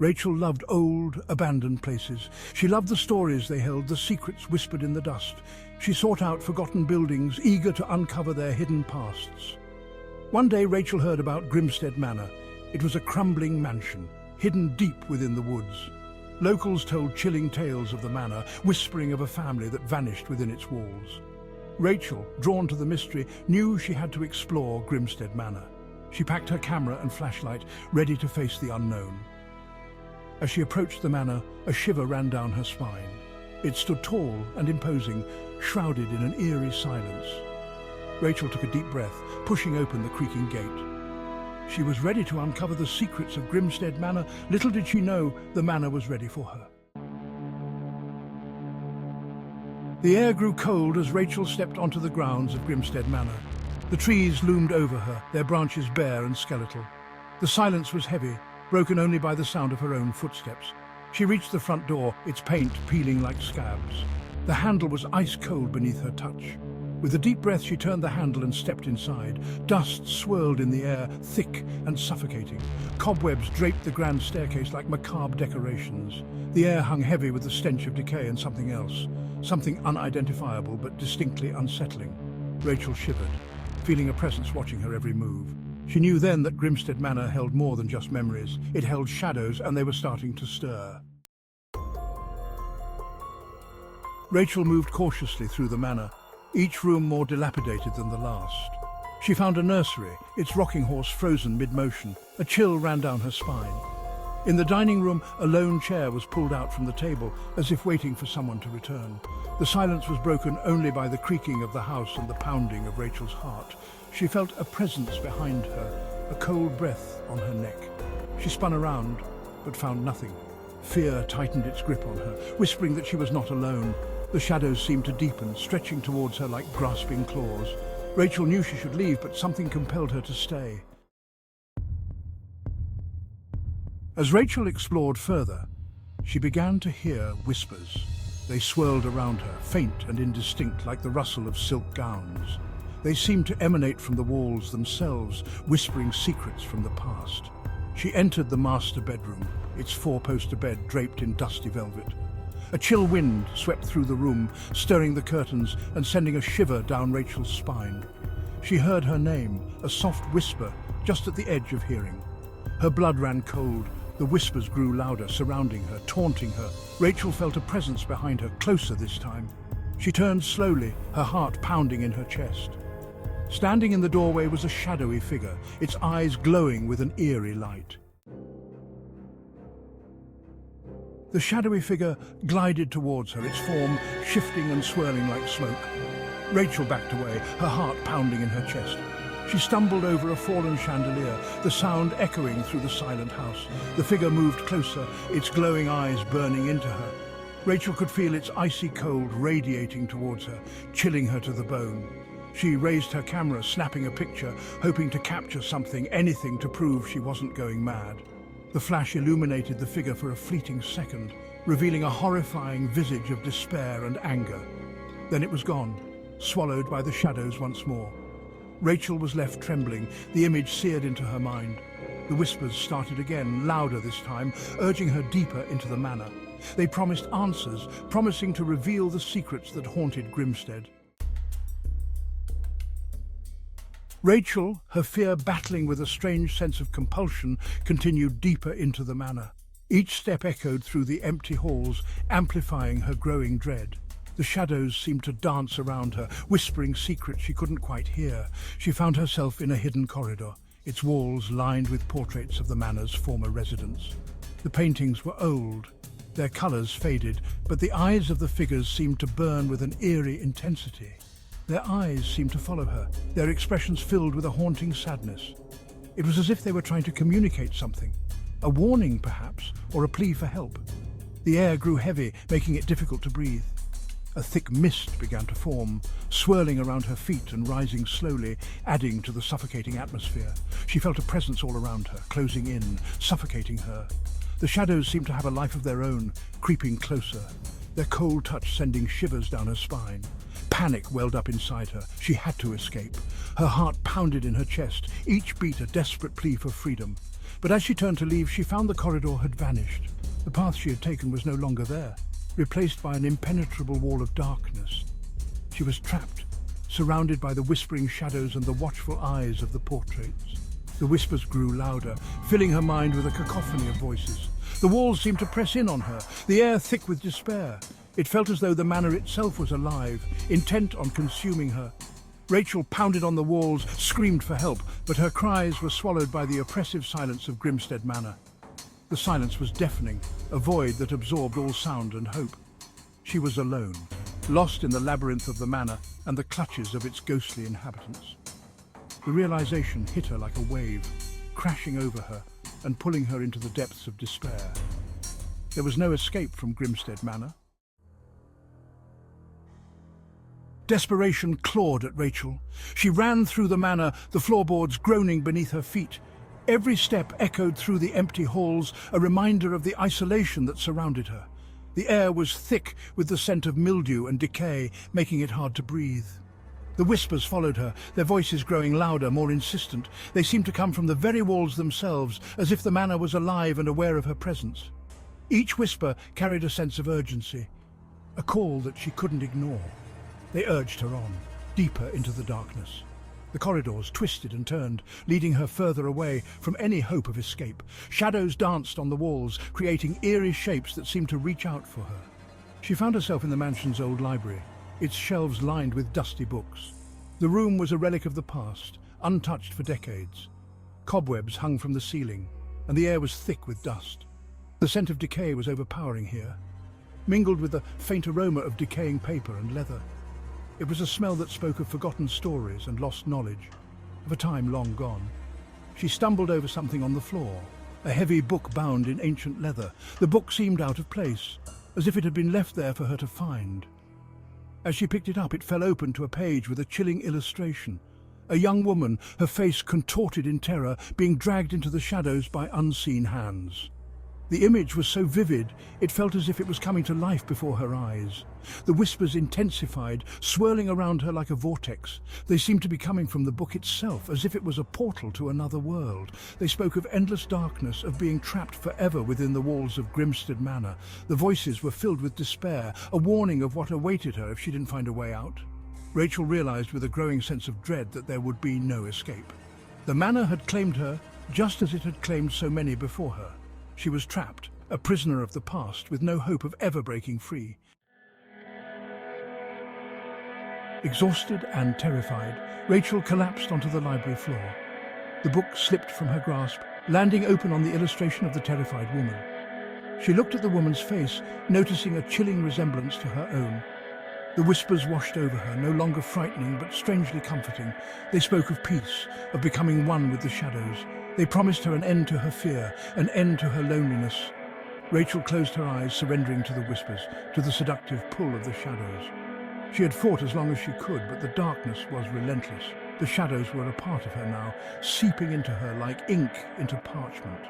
Rachel loved old, abandoned places. She loved the stories they held, the secrets whispered in the dust. She sought out forgotten buildings, eager to uncover their hidden pasts. One day Rachel heard about Grimstead Manor. It was a crumbling mansion, hidden deep within the woods. Locals told chilling tales of the manor, whispering of a family that vanished within its walls. Rachel, drawn to the mystery, knew she had to explore Grimstead Manor. She packed her camera and flashlight, ready to face the unknown. As she approached the manor, a shiver ran down her spine. It stood tall and imposing, shrouded in an eerie silence. Rachel took a deep breath, pushing open the creaking gate. She was ready to uncover the secrets of Grimstead Manor. Little did she know the manor was ready for her. The air grew cold as Rachel stepped onto the grounds of Grimstead Manor. The trees loomed over her, their branches bare and skeletal. The silence was heavy, broken only by the sound of her own footsteps. She reached the front door, its paint peeling like scabs. The handle was ice-cold beneath her touch. With a deep breath, she turned the handle and stepped inside. Dust swirled in the air, thick and suffocating. Cobwebs draped the grand staircase like macabre decorations. The air hung heavy with the stench of decay and something else, something unidentifiable but distinctly unsettling. Rachel shivered, feeling a presence watching her every move. She knew then that Grimstead Manor held more than just memories. It held shadows, and they were starting to stir. Rachel moved cautiously through the manor, each room more dilapidated than the last. She found a nursery, its rocking horse frozen mid-motion. A chill ran down her spine. In the dining room, a lone chair was pulled out from the table, as if waiting for someone to return. The silence was broken only by the creaking of the house and the pounding of Rachel's heart. She felt a presence behind her, a cold breath on her neck. She spun around, but found nothing. Fear tightened its grip on her, whispering that she was not alone. The shadows seemed to deepen, stretching towards her like grasping claws. Rachel knew she should leave, but something compelled her to stay. As Rachel explored further, she began to hear whispers. They swirled around her, faint and indistinct like the rustle of silk gowns. They seemed to emanate from the walls themselves, whispering secrets from the past. She entered the master bedroom, its four-poster bed draped in dusty velvet. A chill wind swept through the room, stirring the curtains and sending a shiver down Rachel's spine. She heard her name, a soft whisper, just at the edge of hearing. Her blood ran cold. The whispers grew louder, surrounding her, taunting her. Rachel felt a presence behind her, closer this time. She turned slowly, her heart pounding in her chest. Standing in the doorway was a shadowy figure, its eyes glowing with an eerie light. The shadowy figure glided towards her, its form shifting and swirling like smoke. Rachel backed away, her heart pounding in her chest. She stumbled over a fallen chandelier, the sound echoing through the silent house. The figure moved closer, its glowing eyes burning into her. Rachel could feel its icy cold radiating towards her, chilling her to the bone. She raised her camera, snapping a picture, hoping to capture something, anything to prove she wasn't going mad. The flash illuminated the figure for a fleeting second, revealing a horrifying visage of despair and anger. Then it was gone, swallowed by the shadows once more. Rachel was left trembling, the image seared into her mind. The whispers started again, louder this time, urging her deeper into the manor. They promised answers, promising to reveal the secrets that haunted Grimstead. Rachel, her fear battling with a strange sense of compulsion, continued deeper into the manor. Each step echoed through the empty halls, amplifying her growing dread. The shadows seemed to dance around her, whispering secrets she couldn't quite hear. She found herself in a hidden corridor, its walls lined with portraits of the manor's former residents. The paintings were old, their colours faded, but the eyes of the figures seemed to burn with an eerie intensity. Their eyes seemed to follow her, their expressions filled with a haunting sadness. It was as if they were trying to communicate something, a warning perhaps, or a plea for help. The air grew heavy, making it difficult to breathe. A thick mist began to form, swirling around her feet and rising slowly, adding to the suffocating atmosphere. She felt a presence all around her, closing in, suffocating her. The shadows seemed to have a life of their own, creeping closer, their cold touch sending shivers down her spine. Panic welled up inside her. She had to escape. Her heart pounded in her chest, each beat a desperate plea for freedom. But as she turned to leave, she found the corridor had vanished. The path she had taken was no longer there, replaced by an impenetrable wall of darkness. She was trapped, surrounded by the whispering shadows and the watchful eyes of the portraits. The whispers grew louder, filling her mind with a cacophony of voices. The walls seemed to press in on her, the air thick with despair. It felt as though the manor itself was alive, intent on consuming her. Rachel pounded on the walls, screamed for help, but her cries were swallowed by the oppressive silence of Grimstead Manor. The silence was deafening, a void that absorbed all sound and hope. She was alone, lost in the labyrinth of the manor and the clutches of its ghostly inhabitants. The realization hit her like a wave, crashing over her and pulling her into the depths of despair. There was no escape from Grimstead Manor. Desperation clawed at Rachel. She ran through the manor, the floorboards groaning beneath her feet. Every step echoed through the empty halls, a reminder of the isolation that surrounded her. The air was thick with the scent of mildew and decay, making it hard to breathe. The whispers followed her, their voices growing louder, more insistent. They seemed to come from the very walls themselves, as if the manor was alive and aware of her presence. Each whisper carried a sense of urgency, a call that she couldn't ignore. They urged her on, deeper into the darkness. The corridors twisted and turned, leading her further away from any hope of escape. Shadows danced on the walls, creating eerie shapes that seemed to reach out for her. She found herself in the mansion's old library, its shelves lined with dusty books. The room was a relic of the past, untouched for decades. Cobwebs hung from the ceiling, and the air was thick with dust. The scent of decay was overpowering here, mingled with the faint aroma of decaying paper and leather. It was a smell that spoke of forgotten stories and lost knowledge, of a time long gone. She stumbled over something on the floor, a heavy book bound in ancient leather. The book seemed out of place, as if it had been left there for her to find. As she picked it up, it fell open to a page with a chilling illustration. A young woman, her face contorted in terror, being dragged into the shadows by unseen hands. The image was so vivid, it felt as if it was coming to life before her eyes. The whispers intensified, swirling around her like a vortex. They seemed to be coming from the book itself, as if it was a portal to another world. They spoke of endless darkness, of being trapped forever within the walls of Grimstead Manor. The voices were filled with despair, a warning of what awaited her if she didn't find a way out. Rachel realized with a growing sense of dread that there would be no escape. The manor had claimed her, just as it had claimed so many before her. She was trapped, a prisoner of the past, with no hope of ever breaking free. Exhausted and terrified, Rachel collapsed onto the library floor. The book slipped from her grasp, landing open on the illustration of the terrified woman. She looked at the woman's face, noticing a chilling resemblance to her own. The whispers washed over her, no longer frightening but strangely comforting. They spoke of peace, of becoming one with the shadows. They promised her an end to her fear, an end to her loneliness. Rachel closed her eyes, surrendering to the whispers, to the seductive pull of the shadows. She had fought as long as she could, but the darkness was relentless. The shadows were a part of her now, seeping into her like ink into parchment.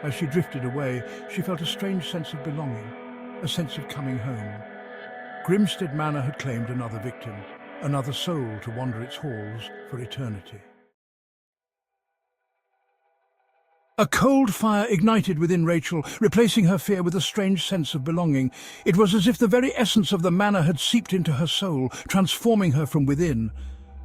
As she drifted away, she felt a strange sense of belonging, a sense of coming home. Grimstead Manor had claimed another victim, another soul to wander its halls for eternity. A cold fire ignited within Rachel, replacing her fear with a strange sense of belonging. It was as if the very essence of the manor had seeped into her soul, transforming her from within.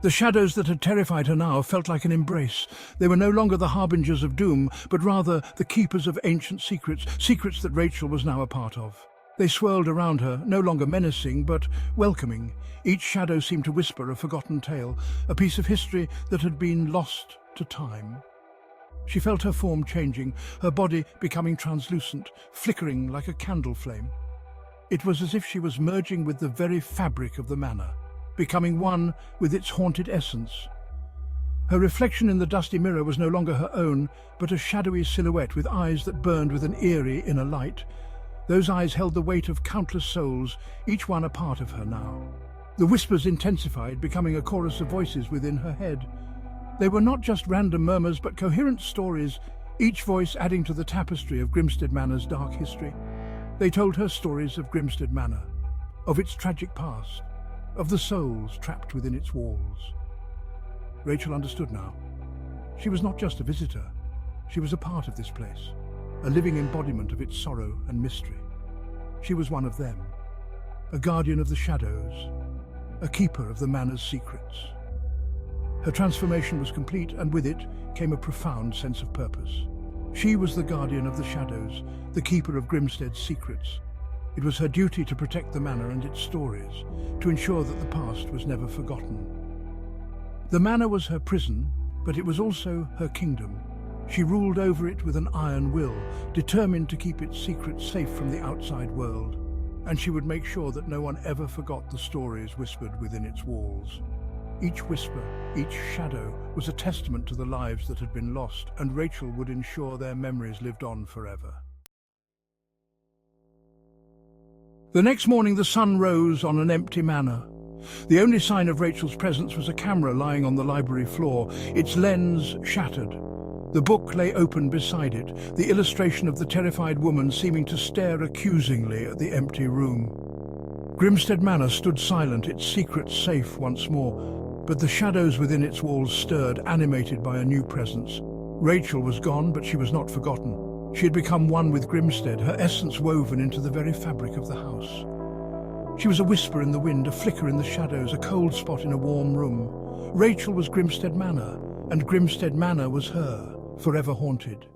The shadows that had terrified her now felt like an embrace. They were no longer the harbingers of doom, but rather the keepers of ancient secrets, secrets that Rachel was now a part of. They swirled around her, no longer menacing, but welcoming. Each shadow seemed to whisper a forgotten tale, a piece of history that had been lost to time. She felt her form changing, her body becoming translucent, flickering like a candle flame. It was as if she was merging with the very fabric of the manor, becoming one with its haunted essence. Her reflection in the dusty mirror was no longer her own, but a shadowy silhouette with eyes that burned with an eerie inner light. Those eyes held the weight of countless souls, each one a part of her now. The whispers intensified, becoming a chorus of voices within her head. They were not just random murmurs, but coherent stories, each voice adding to the tapestry of Grimstead Manor's dark history. They told her stories of Grimstead Manor, of its tragic past, of the souls trapped within its walls. Rachel understood now. She was not just a visitor. She was a part of this place, a living embodiment of its sorrow and mystery. She was one of them, a guardian of the shadows, a keeper of the manor's secrets. Her transformation was complete, and with it came a profound sense of purpose. She was the guardian of the shadows, the keeper of Grimstead's secrets. It was her duty to protect the manor and its stories, to ensure that the past was never forgotten. The manor was her prison, but it was also her kingdom. She ruled over it with an iron will, determined to keep its secrets safe from the outside world, and she would make sure that no one ever forgot the stories whispered within its walls. Each whisper, each shadow, was a testament to the lives that had been lost, and Rachel would ensure their memories lived on forever. The next morning the sun rose on an empty manor. The only sign of Rachel's presence was a camera lying on the library floor, its lens shattered. The book lay open beside it, the illustration of the terrified woman seeming to stare accusingly at the empty room. Grimstead Manor stood silent, its secrets safe once more, but the shadows within its walls stirred, animated by a new presence. Rachel was gone, but she was not forgotten. She had become one with Grimstead, her essence woven into the very fabric of the house. She was a whisper in the wind, a flicker in the shadows, a cold spot in a warm room. Rachel was Grimstead Manor, and Grimstead Manor was her, forever haunted.